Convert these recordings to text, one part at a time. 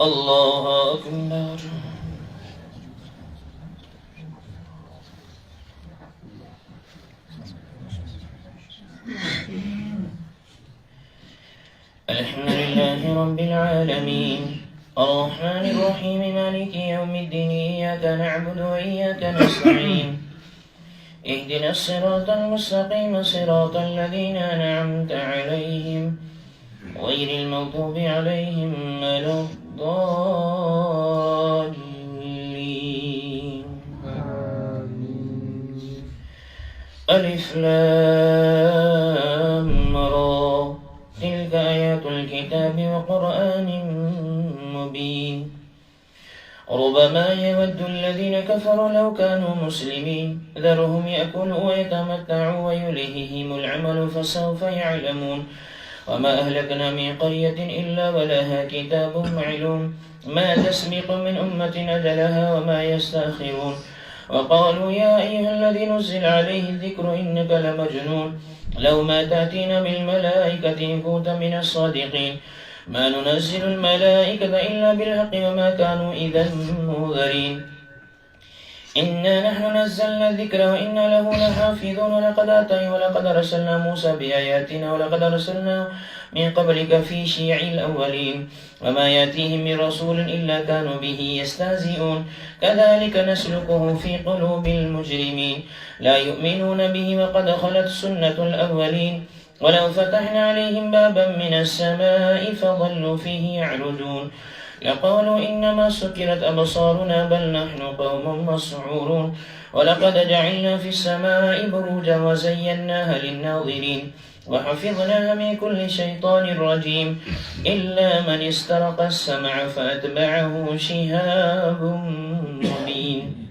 الله أكبر. الحمد لله رب العالمين الرحمن الرحيم مالك يوم الدين إياك نعبد وإياك نستعين اهدنا الصراط المستقيم صراط الذين أنعمت عليهم غير المغضوب عليهم ولا الضالين. ألف لام را تلك آيات الكتاب وقرآن مبين ربما يود الذين كفروا لو كانوا مسلمين ذرهم يأكلوا ويتمتعوا ويلههم العمل فسوف يعلمون وما أهلكنا من قرية إلا ولها كتاب معلوم ما تسبق من أمة أجلها وما يستأخرون وقالوا يا أيها الذي نزل عليه الذكر إنك لمجنون لو ما تأتينا بالملائكة إن كنت من الصادقين ما ننزل الملائكة إلا بالحق وما كانوا إذا منذرين إنا نحن نزلنا الذكر وإنا له لحافظون ولقد أرسلنا موسى بآياتنا ولقد أرسلنا من قبلك في شيع الأولين وما يأتيهم من رسول إلا كانوا به يستهزئون كذلك نسلكه في قلوب المجرمين لا يؤمنون به وقد خلت سنة الأولين ولو فتحنا عليهم بابا من السماء فظلوا فيه يعرجون لقالوا إنما سكرت أبصارنا بل نحن قوم مسعورون ولقد جعلنا في السماء بروجا وزيناها للناظرين وحفظناها من كل شيطان رجيم إلا من استرق السمع فأتبعه شهاب مبين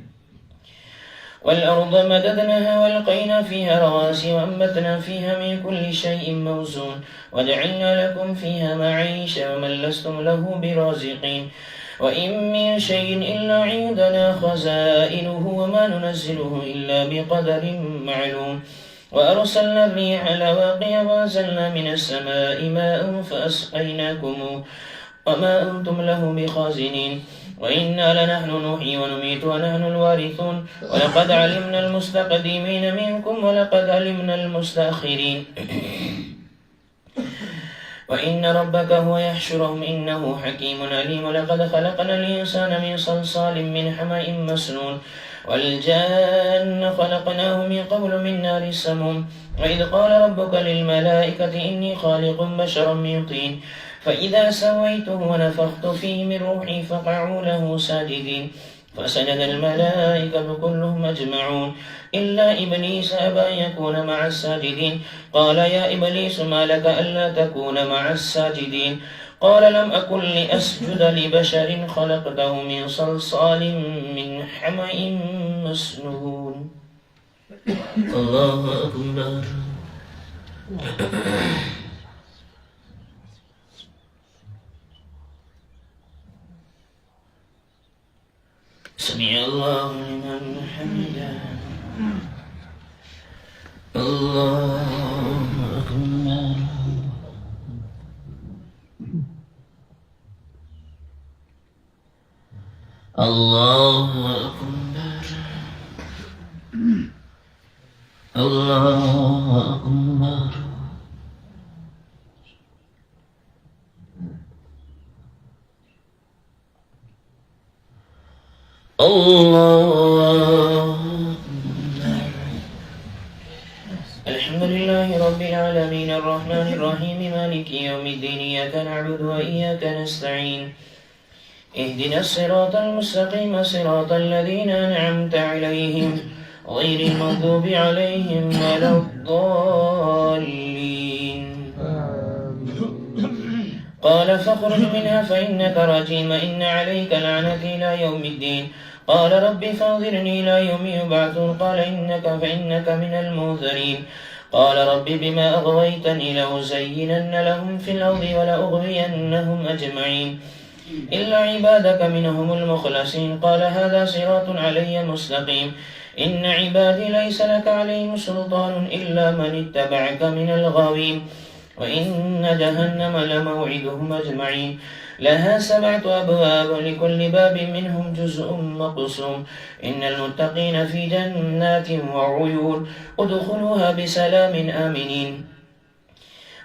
والأرض مددناها والقينا فيها رواسي وأنبتنا فيها من كل شيء موزون وجعلنا لكم فيها معيشة ومن لستم له برازقين وإن من شيء إلا عندنا خزائنه وما ننزله إلا بقدر معلوم وأرسلنا الريح لواقع وأنزلنا من السماء ماء فأسقيناكم وما أنتم له بخازنين وإنا لنحن نحيي ونميت ونحن الوارثون ولقد علمنا المستقدمين منكم ولقد علمنا المستأخرين وإن ربك هو يحشرهم إنه حكيم عليم ولقد خلقنا الإنسان من صلصال من حمأ مسنون والجان خلقناه من قبل من نار السموم وإذ قال ربك للملائكة إني خالق بشرا من طين فإذا سويته ونفخت فيه من روحي فقعوا له ساجدين فسجد الملائكة كلهم أجمعون إلا إبليس أبى أن يكون مع الساجدين قال يا إبليس ما لك ألا تكون مع الساجدين قال لم أكن لأسجد لبشر خلقته من صلصال من حمأ مسنون. الله أكبر. سمع الله لمن حمده. الله أكبر. الله أكبر. الله أكبر. الله الحمد لله رب العالمين الرحمن الرحيم مالك يوم الدين إياك نعبد وإياك نستعين اهدنا الصراط المستقيم صراط الذين أنعمت عليهم غير المغضوب عليهم ولا الضالين. قال فاخرج منها فإنك رجيم إن عليك لعنتي إلى يوم الدين. قال رب فانظرني إلى يوم يبعثون قال فإنك من المنذرين. قال رب بما أغويتني لأزينن لهم في الأرض ولأغوينهم أجمعين إلا عبادك منهم المخلصين. قال هذا صراط علي مستقيم. إن عبادي ليس لك عليهم سلطان إلا من اتبعك من الغاوين. وإن جهنم لموعدهم أجمعين. لها 7 أبواب لكل باب منهم جزء مقسوم. إن المتقين في جنات وعيون ادخلوها بسلام آمنين.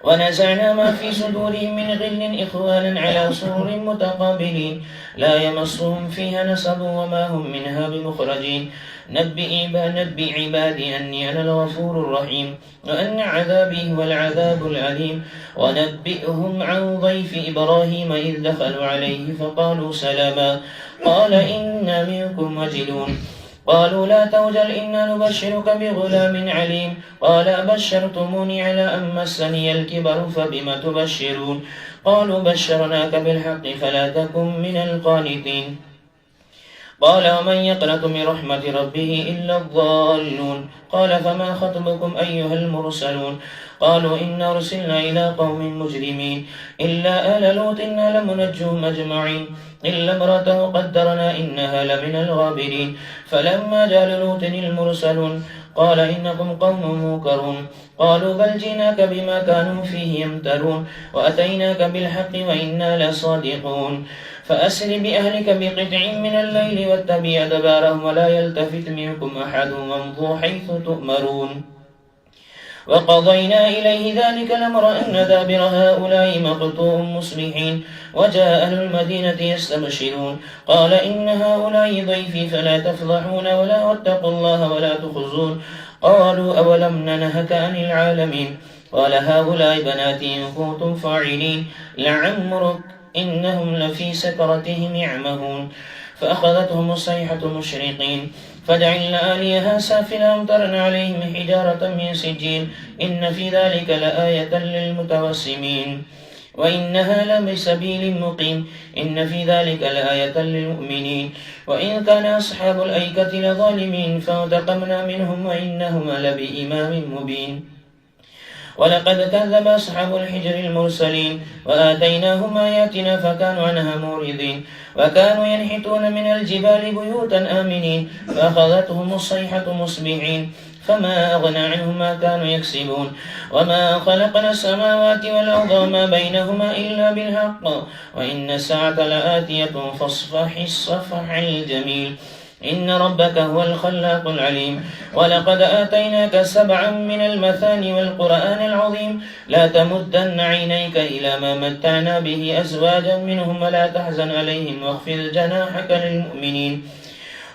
ونزعنا ما في صدورهم من غل إخوانا على سرر متقابلين لا يمسهم فيها نصب وما هم منها بمخرجين. نبئ عبادي أني أنا الغفور الرحيم وأن عذابي هو العذاب الأليم. ونبئهم عن ضيف إبراهيم إذ دخلوا عليه فقالوا سلاما قال إنا منكم وجلون. قالوا لا توجل إنا نبشرك بغلام عليم. قال أبشرتموني على أن مسني الكبر فبم تبشرون. قالوا بشرناك بالحق فلا تكن من القانتين. قال ومن يقنط من رحمة ربه إلا الضالون. قال فما خطبكم أيها المرسلون. قالوا إنا أرسلنا إلى قوم مجرمين إلا آل لوط لمنجوهم أجمعين إلا امرأته قدرنا إنها لمن الغابرين. فلما جاء لوط المرسلون قال إنكم قوم منكرون. قالوا بل جئناك بما كانوا فيه يمترون وأتيناك بالحق وإنا لصادقون. فأسر بأهلك بقطع من الليل واتبع أدبارهم ولا يلتفت منكم أحد وامضوا حيث تؤمرون. وقضينا إليه ذلك الأمر أن دابر هؤلاء مقطوع مصبحين. وجاء أهل المدينة يستبشرون قال إن هؤلاء ضيفي فلا تفضحون ولا واتقوا الله ولا تخزون. قالوا أولم ننهك عن العالمين. قال هؤلاء بناتي إن كنتم فاعلين لعمرك إنهم لفي سكرتهم يعمهون. فأخذتهم الصيحة مشرقين فجعلنا آليها سافلا أمطرنا عليهم حجارة من سجيل إن في ذلك لآية للمتوسمين وإنها لبسبيل مقيم إن في ذلك لآية للمؤمنين. وإن كان أصحاب الأيكة لظالمين فانتقمنا منهم وإنهما لبإمام مبين. ولقد كذب أصحاب الحجر المرسلين وآتيناهم آياتنا فكانوا عنها معرضين. وكانوا ينحتون من الجبال بيوتا آمنين فأخذتهم الصيحة مصبحين فما أغنى عنهم ما كانوا يكسبون. وما خلقنا السماوات والأرض وما بينهما إلا بالحق وإن الساعة لآتية فاصفح الصفح الجميل إن ربك هو الخلاق العليم. ولقد آتيناك 7 من المثاني والقرآن العظيم لا تمدن عينيك إلى ما متعنا به أزواجا منهم ولا تحزن عليهم واخفض جناحك للمؤمنين.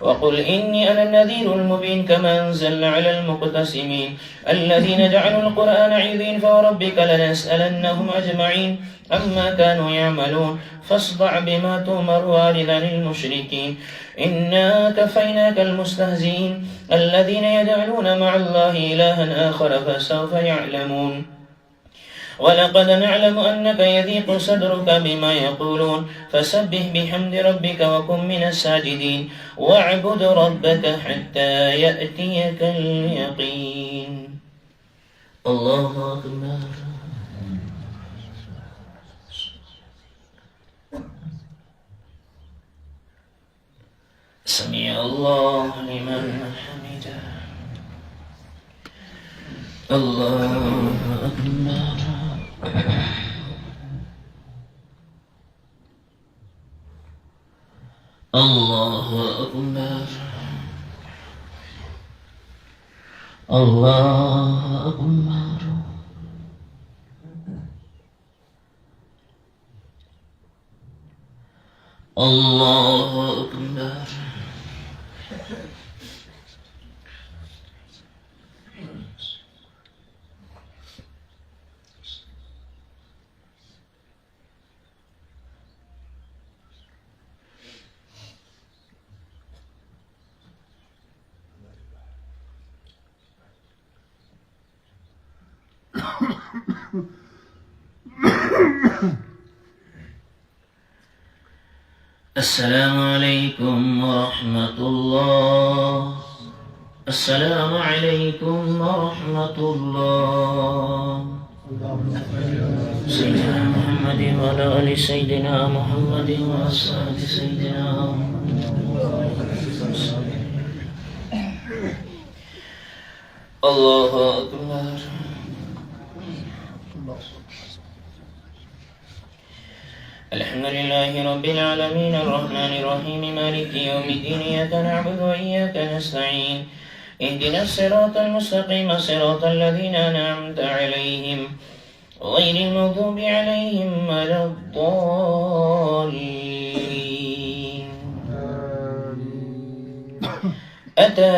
وقل إني أنا النذير المبين كما أنزلنا على المقتسمين الذين جعلوا القرآن عظيم. فوربك لنسألنهم أجمعين عما كانوا يعملون فاصدع بما تؤمر وأعرض عن المشركين إنا كفيناك المستهزئين الذين يجعلون مع الله إلها آخر فسوف يعلمون. ولقد نعلم أنك يضيق صدرك بما يقولون فسبح بحمد ربك وكن من الساجدين واعبد ربك حتى يأتيك اليقين. الله أكبر. سمع الله لمن حمده. الله أكبر. الله أكبر. الله أكبر. الله أكبر. السلام عليكم ورحمة الله. السلام عليكم ورحمة الله. سيدنا محمد وعلى آل سيدنا محمد وأصحاب سيدنا الله أكبر. الحمد لله رب العالمين الرحمن الرحيم مالك يوم الدين إياك نعبد وإياك نستعين اهدنا الصراط المستقيم صراط الذين أنعمت عليهم غير المغضوب عليهم ولا الضالين. أتى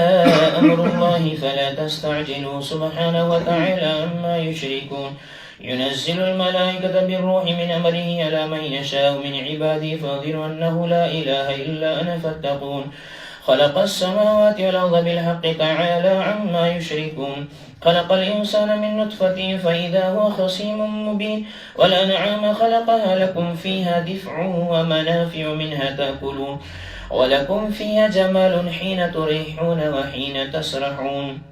أمر الله فلا تستعجلوا سبحانه وتعالى عما يشركون. ينزل الملائكة بالروح من أمره على من يشاء من عباده فأنذروا أنه لا إله إلا أنا فاتقون. خلق السماوات والأرض بالحق تعالى عما يشركون. خلق الإنسان من نطفة فإذا هو خصيم مبين. والأنعام خلقها لكم فيها دفع ومنافع منها تأكلون ولكم فيها جمال حين تريحون وحين تسرحون.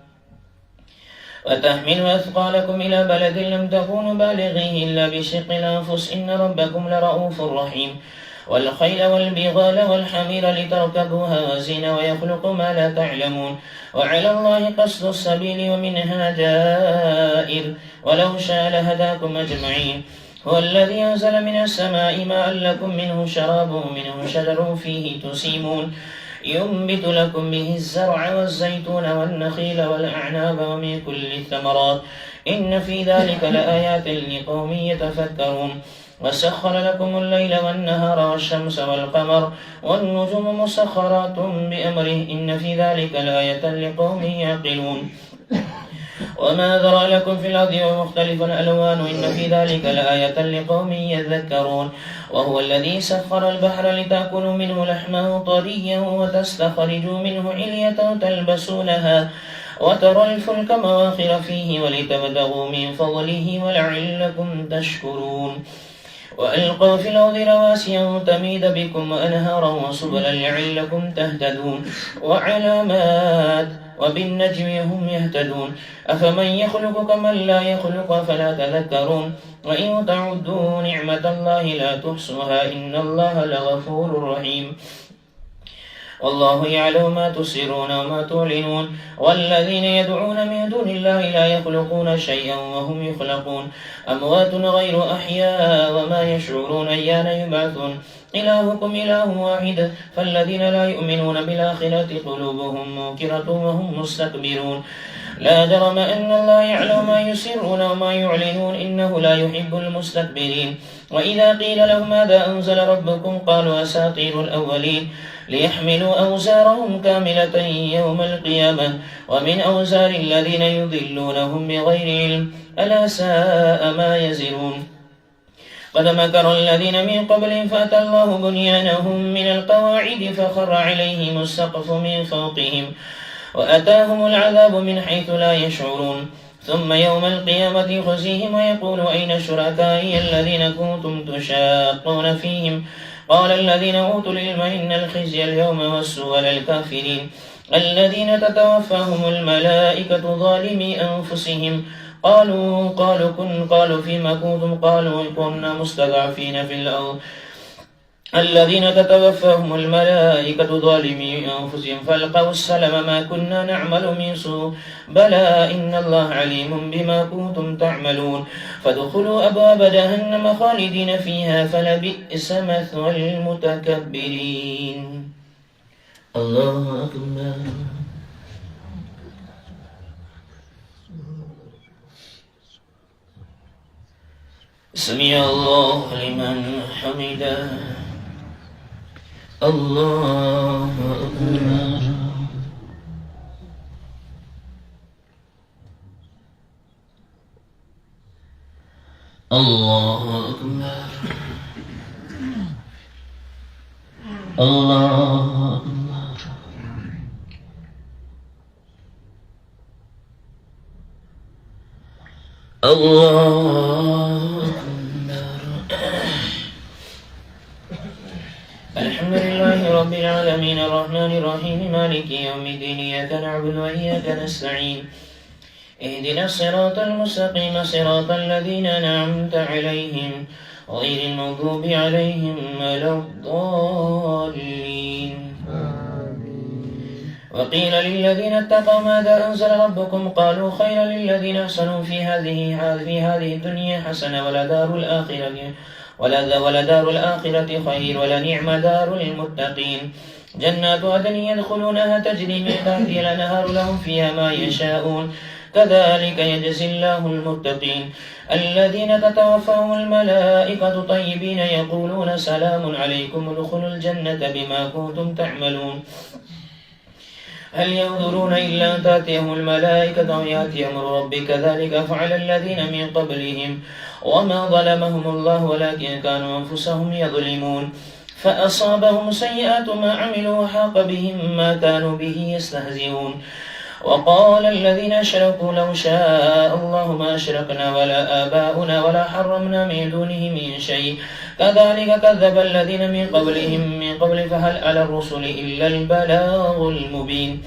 وتحمل أثقالكم إلى بلد لم تكونوا بالغيه إلا بشق الأنفس إن ربكم لرؤوف رحيم. والخيل والبغال والحمير لتركبوها وزينة ويخلق ما لا تعلمون. وعلى الله قصد السبيل ومنها جائر ولو شاء لهداكم أجمعين. هو الذي أنزل من السماء ماء لكم منه شراب ومنه شجر فيه تسيمون ينبت لكم به الزرع والزيتون والنخيل والأعناب ومن كل الثمرات إن في ذلك لآيات لقوم يتفكرون. وسخر لكم الليل والنهار والشمس والقمر والنجوم مسخرات بأمره إن في ذلك لآية لقوم يعقلون. وما ذرأ لكم في الأرض ومختلف ألوان إن في ذلك لآية لقوم يذكرون. وهو الذي سخر البحر لتأكلوا منه لحما طريا وتستخرجوا منه علية تلبسونها وترى الفلك مواخر فيه ولتبتغوا من فضله ولعلكم تشكرون. وألقوا في الأرض رواسي تميد بكم وأنهارا وسبلا لعلكم تهتدون وعلامات وبالنجم هم يهتدون. أفمن يخلق كمن لا يخلق فلا تذكرون. وإن تعدوا نعمة الله لا تحصوها إن الله لغفور رحيم. والله يعلم ما تسرون وما تعلنون. والذين يدعون من دون الله لا يخلقون شيئا وهم يخلقون أموات غير أحياء وما يشعرون أيان يبعثون. إلهكم إله واحد فالذين لا يؤمنون بالآخرة قلوبهم منكرة وهم مستكبرون. لا جرم أن الله يعلم ما يسرون وما يعلنون إنه لا يحب المستكبرين. وإذا قيل لهم ماذا أنزل ربكم قالوا أساطير الأولين ليحملوا أوزارهم كاملة يوم القيامة ومن أوزار الذين يضلونهم بغير علم ألا ساء ما يزرون. قد مكر الذين من قبلهم فأتى الله بنيانهم من القواعد فخر عليهم السقف من فوقهم وأتاهم العذاب من حيث لا يشعرون. ثم يوم القيامة يخزيهم ويقول أين شركائي الذين كنتم تشاقون فيهم قال الذين أوتوا العلم إن الخزي اليوم والسوء للكافرين الذين تتوفاهم الملائكة ظالمي أنفسهم قالوا فيما كنتم قالوا كنا مستضعفين في الأرض الذين تتوفاهم الملائكة ظالمي أنفسهم فالقوا السلم ما كنا نعمل من سوء بلى إن الله عليم بما كنتم تعملون. فادخلوا أبواب جهنم خالدين فيها فلبئس مثوى المتكبرين. الله أكبر. سمع الله لمن حمده. الله أكبر. الله أكبر. الله أكبر. الله الحمد لله رب العالمين الرحمن الرحيم مالك يوم الدين إياك نعبد وإياك نستعين اهدنا الصراط المستقيم صراط الذين أنعمت عليهم غير المغضوب عليهم ولا الضالين. وقيل للذين اتقوا ماذا أنزل ربكم قالوا خيرا للذين أحسنوا في هذه الدنيا حسنة ولدار الآخرة خير ولنعم دار المتقين. جنات عدن يدخلونها تجري من تحتها الأنهار لهم فيها ما يشاءون كذلك يجزي الله المتقين. الذين تتوفاهم الملائكة طيبين يقولون سلام عليكم ادخلوا الجنة بما كنتم تعملون. هل ينظرون إلا أن تأتيهم الملائكة أو يأتي أمر ربك كذلك فعل الذين من قبلهم وما ظلمهم الله ولكن كانوا أنفسهم يظلمون. فأصابهم سيئات ما عملوا وحاق بهم ما كانوا به يستهزئون. وقال الذين أشركوا لو شاء الله ما أشركنا ولا آباؤنا ولا حرمنا من دونه من شيء كذلك كذب الذين من قبل فهل على الرسل إلا البلاغ المبين.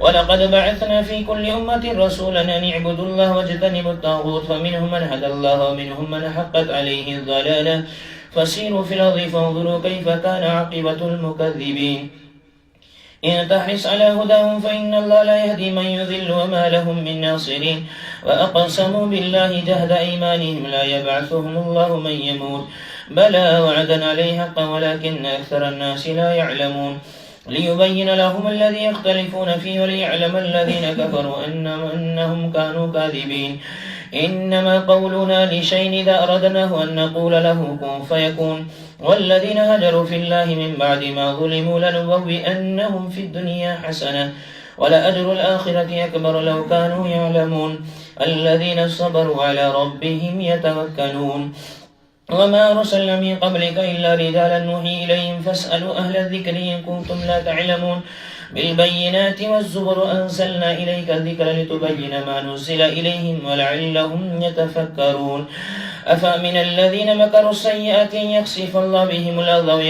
ولقد بعثنا في كل أمة رسولا أن اعبدوا الله واجتنبوا الطاغوت فمنهم من هدى الله ومنهم من حقت عليه الضلالة فسيروا في الأرض فانظروا كيف كان عاقبة المكذبين. إن تحرص على هداهم فإن الله لا يهدي من يضل وما لهم من ناصرين. وأقسموا بالله جهد أيمانهم لا يبعثهم الله من يموت بلى وعدا عليه حقا ولكن أكثر الناس لا يعلمون. ليبين لهم الذي يختلفون فيه وليعلم الذين كفروا أنهم كانوا كاذبين. إنما قولنا لشيء إذا أردناه أن نقول له كن فيكون. والذين هجروا في الله من بعد ما ظلموا لنبوئنهم في الدنيا حسنة ولأجر الآخرة أكبر لو كانوا يعلمون. الذين صبروا على ربهم يتوكلون. وما أرسلنا من قبلك إلا رجالا نوحي إليهم فاسألوا أهل الذكر إن كنتم لا تعلمون. بالبينات والزبر أنزلنا إليك الذكر لتبين ما نزل إليهم ولعلهم يتفكرون. أفأمن الذين مكروا السيئات أن يخسف الله بهم الأرض أو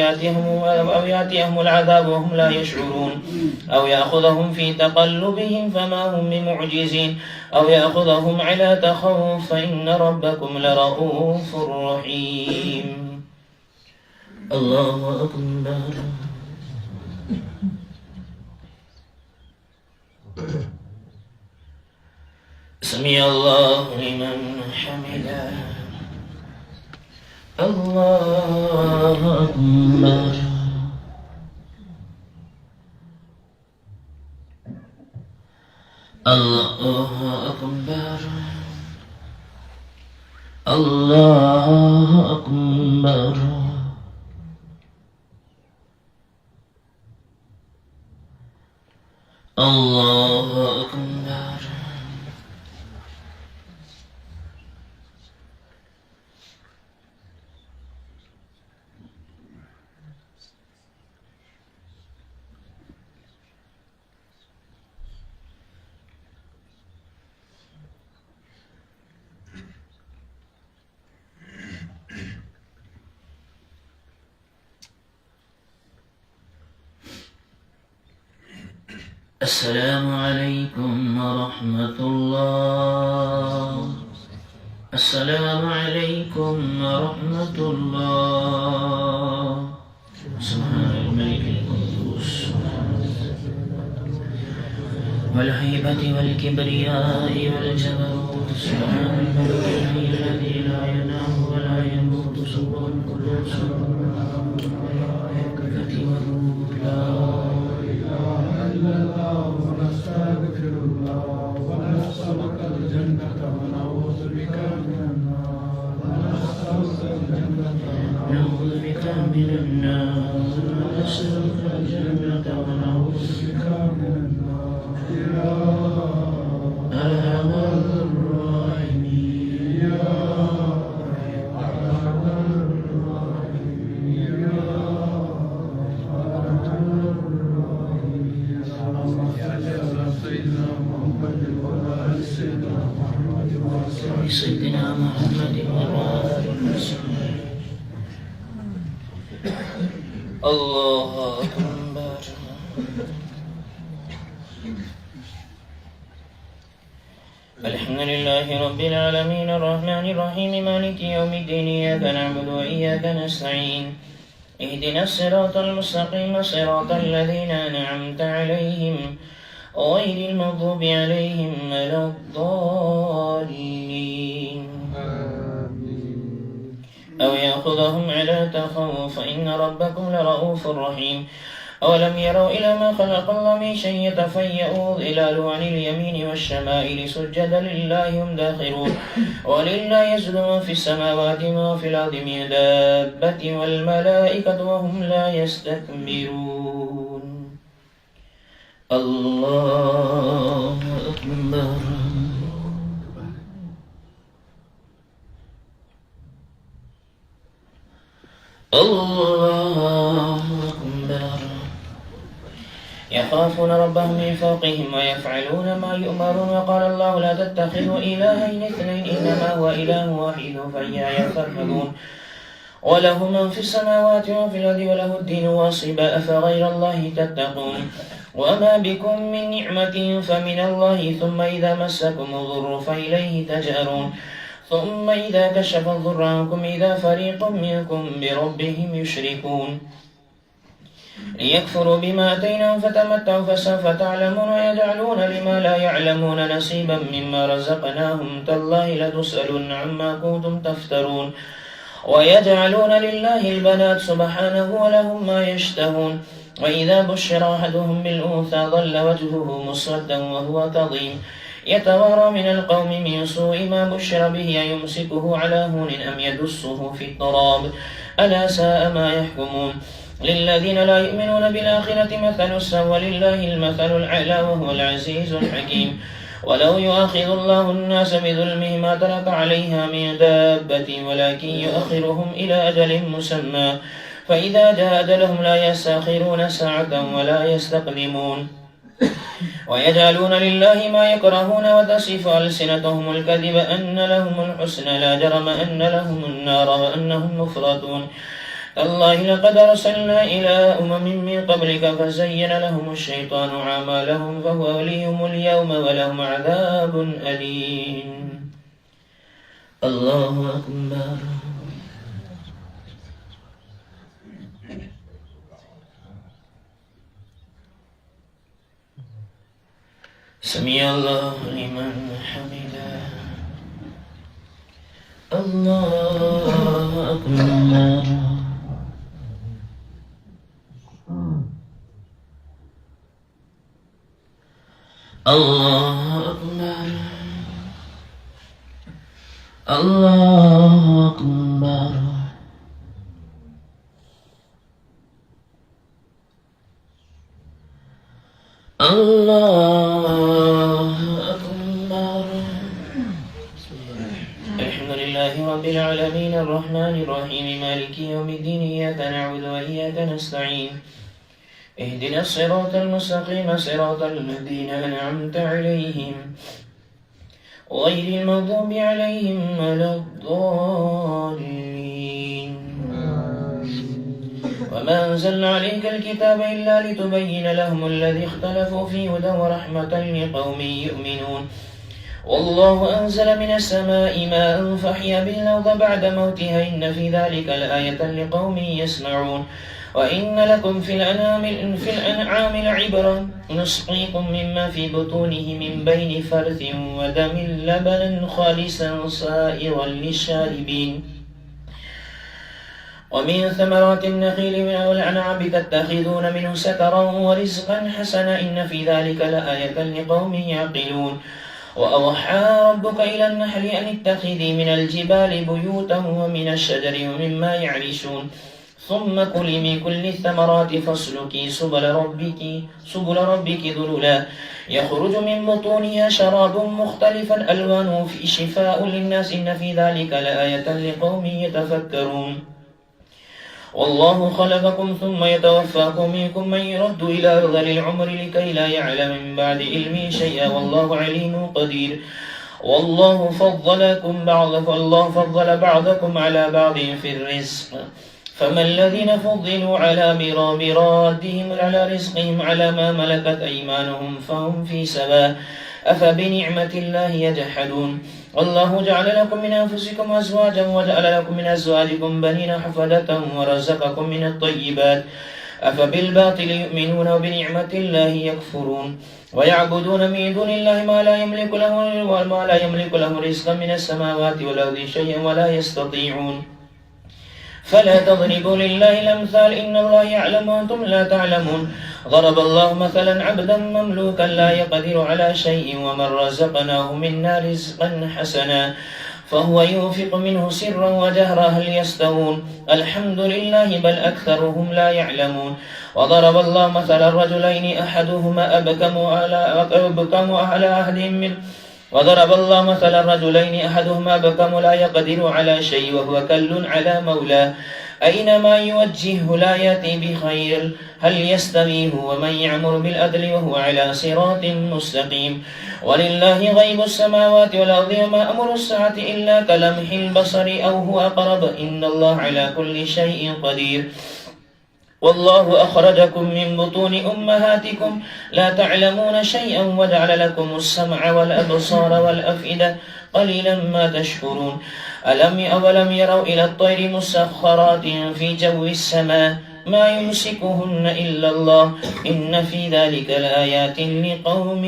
يأتيهم العذاب وهم لا يشعرون أو يأخذهم في تقلبهم فما هم بمعجزين أو يأخذهم على تخوف فإن ربكم لرؤوف رحيم. الله أكبر. سمع الله لمن حمده. الله أكبر. الله أكبر. الله أكبر. الله أكبر. السلام عليكم ورحمة الله. السلام عليكم ورحمة الله. سبحان الملك القدوس والهيبة والكبرياء والجبروت. سبحان الملك الحي الذي لا ينام ولا يموت سبحان القدوس ونستغفر الله ونسألك الجنة ونعوذ بك من النار. نعوذ بك من النار ونسألك الجنة ونعوذ بك من النار. يا أرحم الراحمين. يا أرحم الراحمين. يا أرحم الراحمين. اللهم صل على سيدنا محمد وعلى آل سيدنا محمد وعلى سيدنا محمد وعلى آله وصحبه. الله أكبر. الحمد لله رب العالمين الرحمن الرحيم مالك يوم الدين إياك نعبد وإياك نستعين اهدنا الصراط المستقيم صراط الذين أنعمت عليهم غير المغضوب عليهم ولا الضالين أو يأخذهم على تخوف فإن ربكم لرؤوف رحيم أولم يروا إلى ما خلق الله من شيء يتفيأ ظلاله عن اليمين والشمائل سجدا لله هم داخرون ولله يسجد ما في السماوات وما في الأرض من دابة والملائكة وهم لا يستكبرون الله أكبر الله أكبر يخافون ربهم من فوقهم ويفعلون ما يؤمرون وقال الله لا تتخذوا إلهين اثنين إنما هو إله واحد فإياي فارهبون وله من في السماوات وفي الأرض وله الدين واصبا أفغير الله تتقون وما بكم من نعمة فمن الله ثم إذا مسكم الضر فإليه تجأرون ثم إذا كشف الضر عنكم إذا فريق منكم بربهم يشركون ليكفروا بما آتيناهم فتمتعوا فسوف تعلمون ويجعلون لما لا يعلمون نصيبا مما رزقناهم تالله لتسألن عما كنتم تفترون ويجعلون لله البنات سبحانه ولهم ما يشتهون وإذا بشر أحدهم بالأنثى ظل وجهه مسودا وهو كظيم يتوارى من القوم من سوء ما بشر به يمسكه على هون أم يدسه في التراب ألا ساء ما يحكمون للذين لا يؤمنون بالآخرة مثل السوء ولله المثل الأعلى وهو العزيز الحكيم ولو يؤاخذ الله الناس بظلمهم ما ترك عليها من دابة ولكن يؤخرهم إلى أجل مسمى فإذا جاء أجلهم لا يستأخرون ساعة ولا يستقدمون ويجعلون لله ما يكرهون وتصف ألسنتهم الكذب أن لهم الحسنى لا جرم أن لهم النار وأنهم مفرطون تالله لقد أرسلنا إلى من قبلك فزين لهم الشيطان أعمالهم فهو وليهم اليوم ولهم عذاب أليم الله أكبر سمع الله لمن حمده الله أكبر الله أكبر الله أكبر الله أكبر الحمد لله رب العالمين الرحمن الرحيم مالك يوم الدين إياك نعبد وإياك نستعين اهدنا الصراط المستقيم صراط الذين أنعمت عليهم غير المغضوب عليهم ولا الضالين وما أنزلنا عليك الكتاب إلا لتبين لهم الذي اختلفوا فيه هدى ورحمة لقوم يؤمنون والله أنزل من السماء ماء فأحيا به الأرض بعد موتها إن في ذلك لآية لقوم يسمعون وإن لكم في الأنعام لعبرة نسقيكم مما في بطونه من بين فرث ودم لبنا خالصا سائغا للشاربين ومن ثمرات النخيل والأعناب تتخذون منه سكرا ورزقا حسنا إن في ذلك لآية لقوم يعقلون وأوحى ربك إلى النحل أن اتخذي من الجبال بيوتا ومن الشجر ومما يعرشون ثم كلي من كل الثمرات فاسلكي سبل ربك ذللا يخرج من بطونها شراب مختلفا ألوانه في شفاء للناس إن في ذلك لآية لقوم يتفكرون والله خلقكم ثم يتوفاكم منكم من يرد إلى أرذل العمر لكي لا يعلم من بعد علمه شيئا والله عليم قدير والله فضل بعضكم على بعض في الرزق فما الذين فضلوا على مرادهم على رزقهم على ما ملكت أيمانهم فهم في سواء أفبنعمة الله يجحدون والله جعل لكم من أنفسكم أزواجا وجعل لكم من أزواجكم بنين حفدة ورزقكم من الطيبات أفبالباطل يؤمنون وبنعمة الله يكفرون ويعبدون من دون الله ما لا يملك له رزقا من السماوات والأرض شيئا ولا يستطيعون فلا تضربوا لله الأمثال إن الله يعلم وأنتم لا تعلمون ضرب الله مثلا عبدا مملوكا لا يقدر على شيء ومن رزقناه منا رزقا حسنا فهو ينفق منه سرا وجهرا هل يستوون الحمد لله بل أكثرهم لا يعلمون وضرب الله مثلا رجلين أحدهما أبكم على أهلهم منه وضرب الله مثلا رجلين أحدهما أبكم لا يقدر على شيء وهو كل على مولاه أينما يوجهه لا يأتي بخير هل يستوي هو ومن يعمر بالعدل وهو على صراط مستقيم ولله غيب السماوات والأرض وما أمر الساعة إلا كلمح البصر أو هو أقرب إن الله على كل شيء قدير والله أخرجكم من بطون أمهاتكم لا تعلمون شيئا وجعل لكم السمع والأبصار والأفئدة قليلا ما تشكرون أولم يروا إلى الطير مسخرات في جو السماء ما يمسكهن إلا الله إن في ذلك لآيات لقوم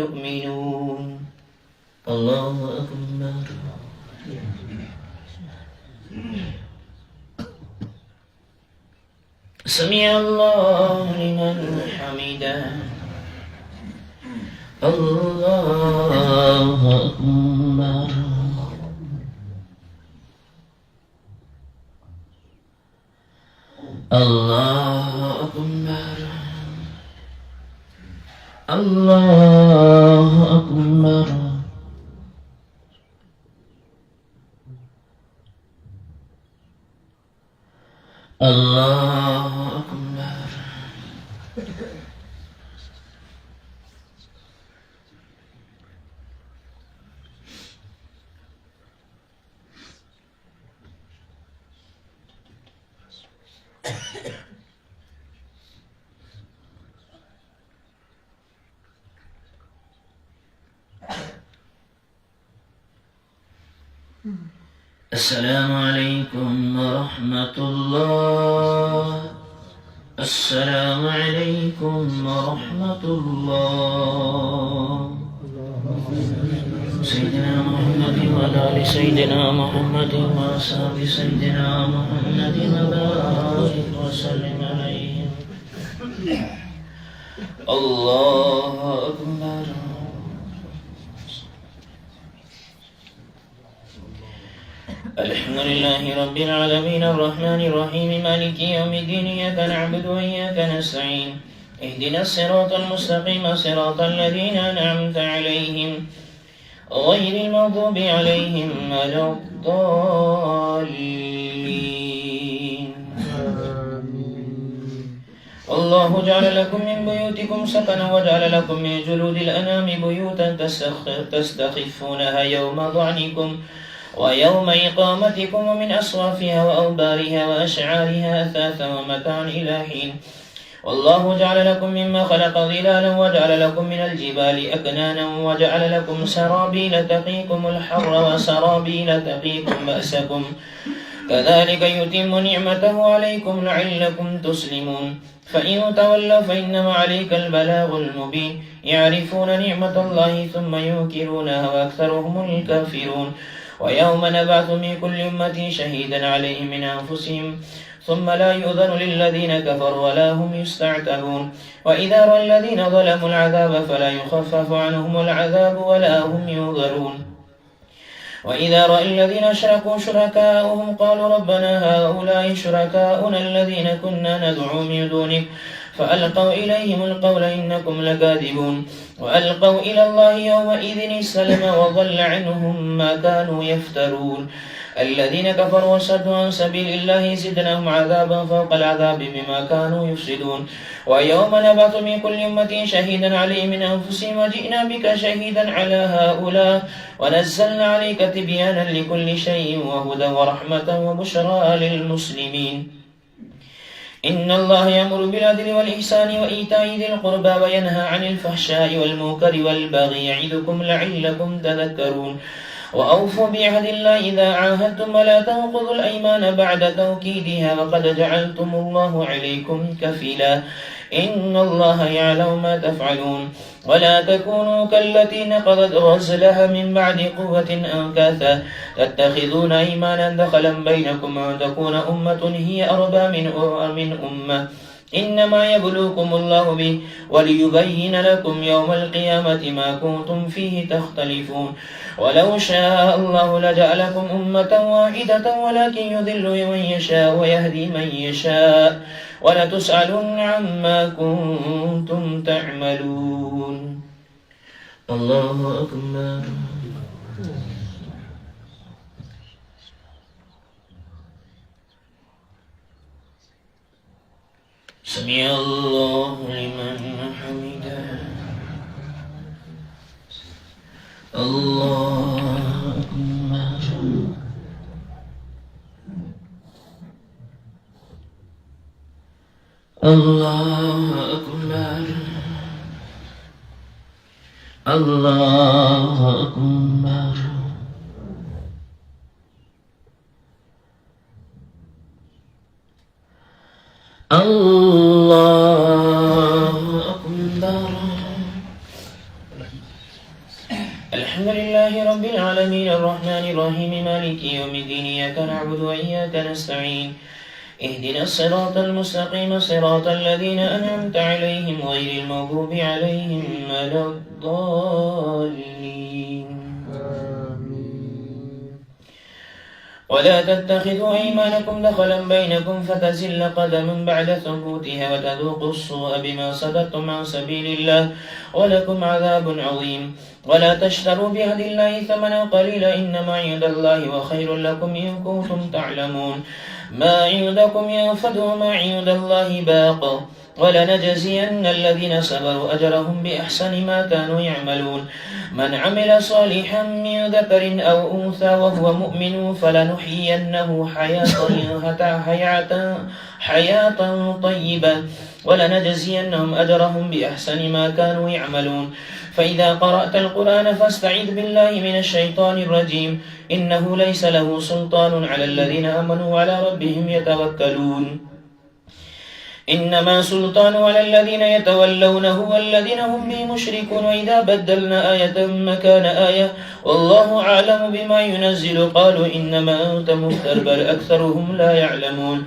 يؤمنون الله أكبر سمع الله لمن حمده الله أكبر الله أكبر الله أكبر الله أكبر السلام عليكم ورحمة الله السلام عليكم ورحمة الله سيدنا محمد وعلى آل سيدنا محمد وأصحاب سيدنا محمد وبارك وسلم عليهم الله أكبر الحمد لله رب العالمين الرحمن الرحيم مالك يوم الدين إياك نعبد وإياك نستعين اهدنا الصراط المستقيم صراط الذين أنعمت عليهم غير المغضوب عليهم ولا الضالين الله جعل لكم من بيوتكم سكنا وجعل لكم من جلود الأنام بيوتا تستخفونها يوم ضعنكم ويوم إقامتكم ومن أصوافها وأوبارها وأشعارها أثاثا ومتاعا إلى حين والله جعل لكم مما خلق ظلالا وجعل لكم من الجبال أكنانا وجعل لكم سرابيل تقيكم الحر وسرابيل تقيكم بأسكم كذلك يتم نعمته عليكم لعلكم تسلمون فإن تولوا فإنما عليك البلاغ المبين يعرفون نعمة الله ثم ينكرونها وأكثرهم الكافرون ويوم نبعث من كل أمة شهيدا عليهم من أنفسهم ثم لا يؤذن للذين كفروا ولا هم يستعتبون وإذا رأى الذين ظلموا العذاب فلا يخفف عنهم العذاب ولا هم ينظرون وإذا رأى الذين أشركوا شركاءهم قالوا ربنا هؤلاء شركاؤنا الذين كنا ندعو من دونك فألقوا إليهم القول إنكم لكاذبون وألقوا إلى الله يومئذ السلم وضل عنهم ما كانوا يفترون الذين كفروا وصدوا عن سبيل الله زدناهم عذابا فوق العذاب بما كانوا يفسدون ويوم نبعث من كل أمة شهيدا عليهم من أنفسهم وجئنا بك شهيدا على هؤلاء ونزلنا عليك تبيانا لكل شيء وهدى ورحمة وبشرى للمسلمين إن الله يأمر بالعدل والإحسان وإيتاء ذي القربى وينهى عن الفحشاء والمنكر والبغي يعظكم لعلكم تذكرون وأوفوا بعهد الله إذا عاهدتم ولا تنقضوا الأيمان بعد توكيدها وقد جعلتم الله عليكم كفيلا إن الله يعلم ما تفعلون ولا تكونوا كالتي نقضت غزلها من بعد قوة أنكاثا تتخذون أيمانا دخلا بينكم وأن تكون أمة هي أربى من أمة إنما يبلوكم الله به وليبين لكم يوم القيامة ما كنتم فيه تختلفون ولو شاء الله لجعلكم أمة واحدة ولكن يذل من يشاء ويهدي من يشاء ولتسألن عما كنتم تعملون. الله أكبر. سمع الله لمن حمده. الله أكبر. الله أكبر. الله أكبر. الله أكبر. الحمد لله رب العالمين الرحمن الرحيم مالك يوم الدين إياك نعبد وإياك نستعين اهدنا الصراط المستقيم صراط الذين أنعمت عليهم غير المغضوب عليهم ولا الضالين. ولا تتخذوا أيمانكم دخلا بينكم فتزل قدم بعد ثبوتها وتذوقوا السوء بما صددتم عن سبيل الله ولكم عذاب عظيم. ولا تشتروا بعهد الله ثمنا قليلا إنما عند الله وخير لكم إن كنتم تعلمون. ما عندكم ينفد وما عند الله باق ولنجزين الذين صبروا أجرهم بأحسن ما كانوا يعملون. من عمل صالحا من ذكر أو أنثى وهو مؤمن فلنحيينه حياة طيبة ولنجزينهم أجرهم بأحسن ما كانوا يعملون. فإذا قرأت القرآن فاستعذ بالله من الشيطان الرجيم إنه ليس له سلطان على الذين آمنوا وعلى ربهم يتوكلون. إنما سلطان على الذين يتولونه والذين هم به مشركون. وإذا بدلنا آية مكان آية والله أعلم بما ينزل قالوا إنما أنت مفتر بل أكثرهم لا يعلمون.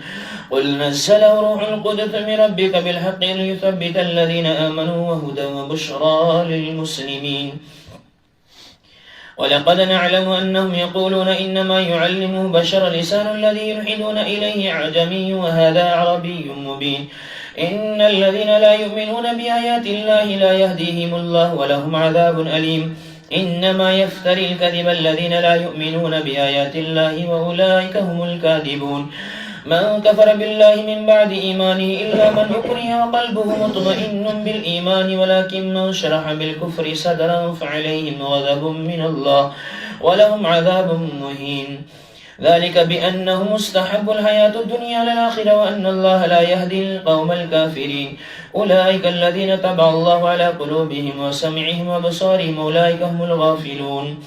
قل نزله روح القدس من ربك بالحق ليثبت الذين آمنوا وهدى وبشرى للمسلمين. ولقد نعلم أنهم يقولون إنما يعلمه بشر لسان الذي يلحدون إليه أعجمي وهذا عربي مبين. إن الذين لا يؤمنون بآيات الله لا يهديهم الله ولهم عذاب أليم. إنما يفتري الكذب الذين لا يؤمنون بآيات الله وأولئك هم الكاذبون. من كفر بالله من بعد إيمانه إلا من أكره وقلبه مطمئن بالإيمان ولكن من شرح بالكفر صدرا فعليهم غضب من الله ولهم عذاب مهين. ذلك بأنهم استحبوا الحياة الدنيا على الآخرة وأن الله لا يهدي القوم الكافرين. أولئك الذين طبع الله على قلوبهم وسمعهم وبصارهم أولئك هم الغافلون.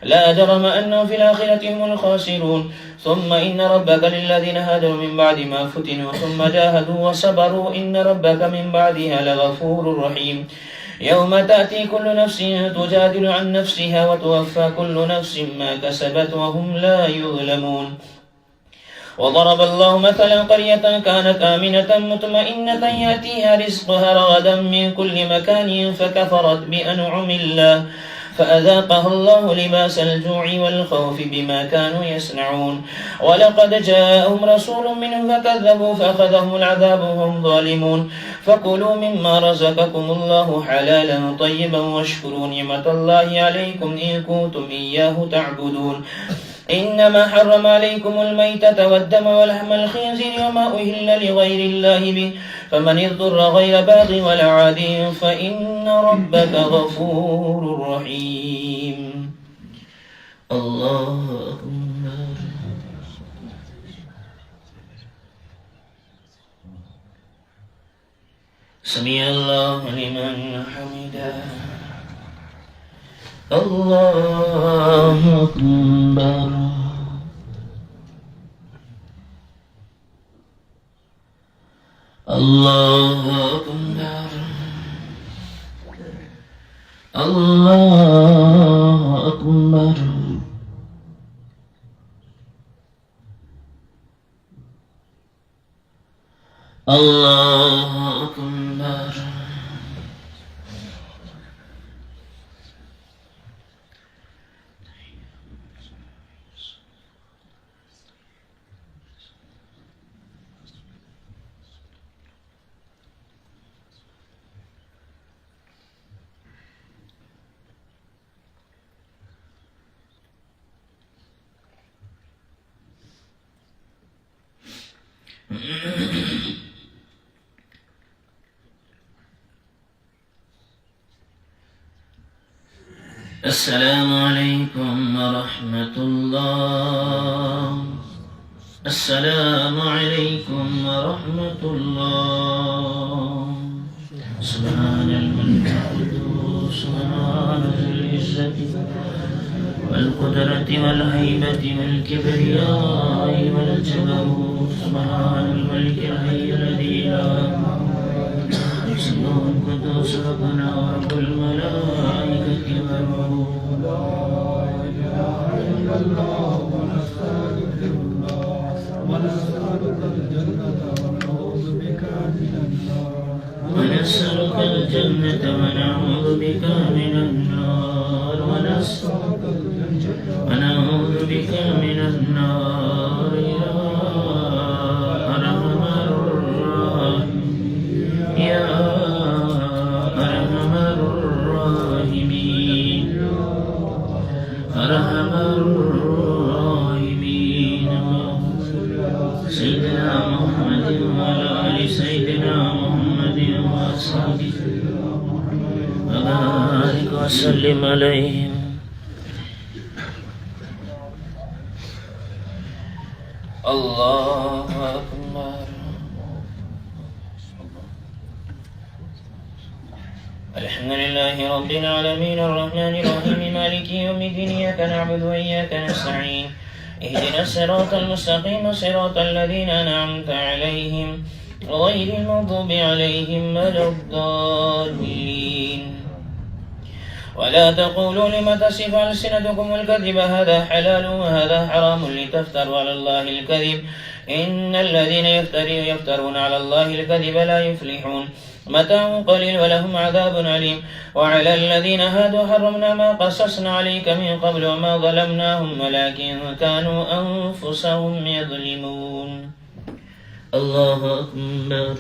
لا جرم أنهم في الآخرة هم الخاسرون. ثم إن ربك للذين هاجروا من بعد ما فتنوا ثم جاهدوا وصبروا إن ربك من بعدها لغفور رحيم. يوم تأتي كل نفس تجادل عن نفسها وتوفى كل نفس ما كسبت وهم لا يظلمون. وضرب الله مثلا قرية كانت آمنة مطمئنة يأتيها رزقها رغدا من كل مكان فكفرت بأنعم الله فأذاقها الله لباس الجوع والخوف بما كانوا يصنعون. ولقد جاءهم رسول منهم فكذبوا فأخذهم العذاب وهم ظالمون. فكلوا مما رزقكم الله حلالا طيبا واشكروا نعمة الله عليكم إن كنتم إياه تعبدون. إنما حرم عليكم الميتة والدم ولحم الخنزير وما أهل لغير الله به فمن اضطر غير باغ ولا عاد فإن ربك غفور رحيم. الله أكبر. سمع الله لمن حمده. الله أكبر. الله أكبر. الله أكبر. الله أكبر. السلام عليكم ورحمة الله. السلام عليكم ورحمة الله. سبحان الملك القدوس سبحان ذي العزة والقدرة والهيبة والكبرياء والجبروت. سبحان الملك الحي الذي لا سبحان القدوس ربنا ورب الملائكة والروح. لا إله إلا الله ونستغفر الله ونسألك الجنة ونعوذ بك من النار. ونسألك الجنة ونعوذ بك من النار. ونعوذ بك من النار يا أرحم الراحمين. يا أرحم الراحمين. أرحم الراحمين. سيدنا محمد وعلى آل سيدنا محمد وأصحابه وبارك وسلم عليهم. الله أكبر. الحمد لله رب العالمين الرحمن الرحيم مالك يوم الدين إياك نعبد وإياك نستعين اهدنا الصراط المستقيم صراط الذين أنعمت عليهم غير المغضوب عليهم ولا الضالين. ولا تقولوا لما تصف ألسنتكم الكذب هذا حلال وهذا حرام لتفتروا على الله الكذب إن الذين يفترون على الله الكذب لا يفلحون. متاع قليل ولهم عذاب أليم. وعلى الذين هادوا حرمنا ما قصصنا عليك من قبل وما ظلمناهم ولكن كانوا أنفسهم يظلمون. الله أكبر.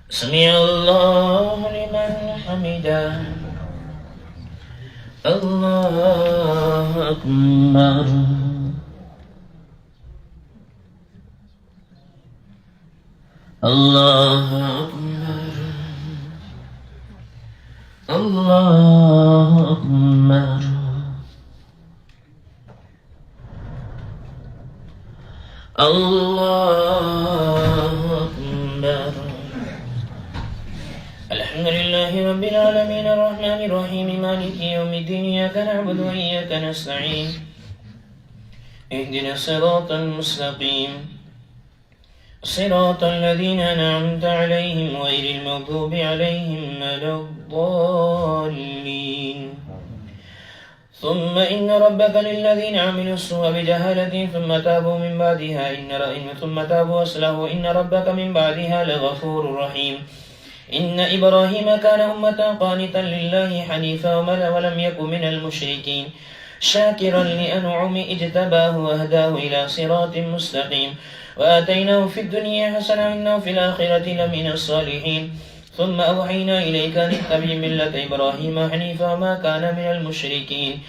سمع الله لمن حمده. الله أكبر. الله أكبر. الله أكبر. الله أكبر. الحمد لله رب العالمين الرحمن الرحيم مالك يوم الدين إياك نعبد وإياك نستعين اهدنا الصراط المستقيم صراط الذين أنعمت عليهم غير المغضوب عليهم ولا الضالين. ثم إن ربك للذين عملوا السوء بجهالة ثم تابوا من بعدها ثم تابوا وأصلحوا إن ربك من بعدها لغفور رحيم. إن إبراهيم كان أمة قانتا لله حنيفا ولم يكن من المشركين شاكرا لأنعمه اجتباه وهداه إلى صراط مستقيم وآتيناه في الدنيا حسنة وإنه في الآخرة لمن الصالحين. ثم أوحينا إليك أن اتبع ملة إبراهيم حنيفا وما كان من المشركين.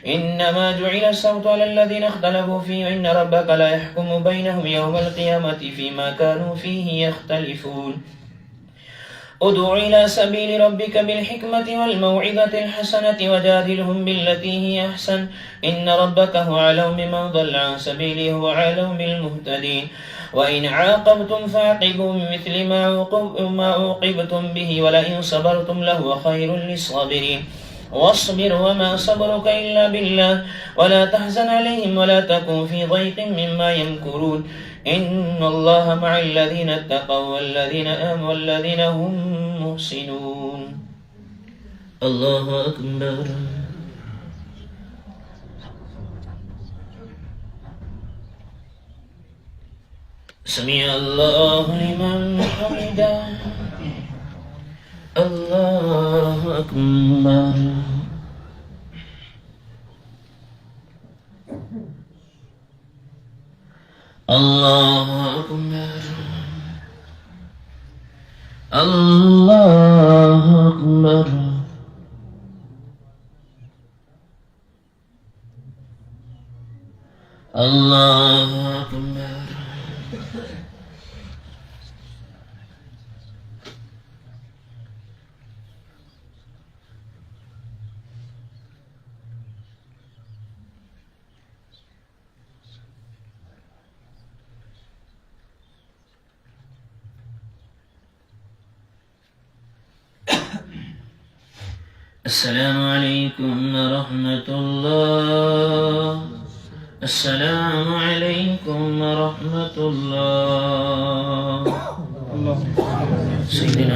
إنما جعل الصوت على الذين اختلفوا فيه وإن ربك لا يحكم بينهم يوم القيامة فيما كانوا فيه يختلفون. ادع إلى سبيل ربك بالحكمة والموعظة الحسنة وجادلهم بالتي هي أحسن إن ربك هو أعلم بمن ضل عن سبيله وأعلم بالمهتدين وإن عاقبتم فعاقبوا بمثل ما عوقبتم به ولئن صبرتم لهو خير للصابرين واصبر وما صبرك إلا بالله ولا تحزن عليهم ولا تكن في ضيق مما يمكرون إن الله مع الذين اتقوا والذين آمنوا والذين هم محسنون. الله أكبر. سمع الله لمن حمده. الله أكبر. الله أكبر. الله أكبر. الله أكبر. السلام عليكم ورحمة الله. السلام عليكم ورحمة الله. سيدنا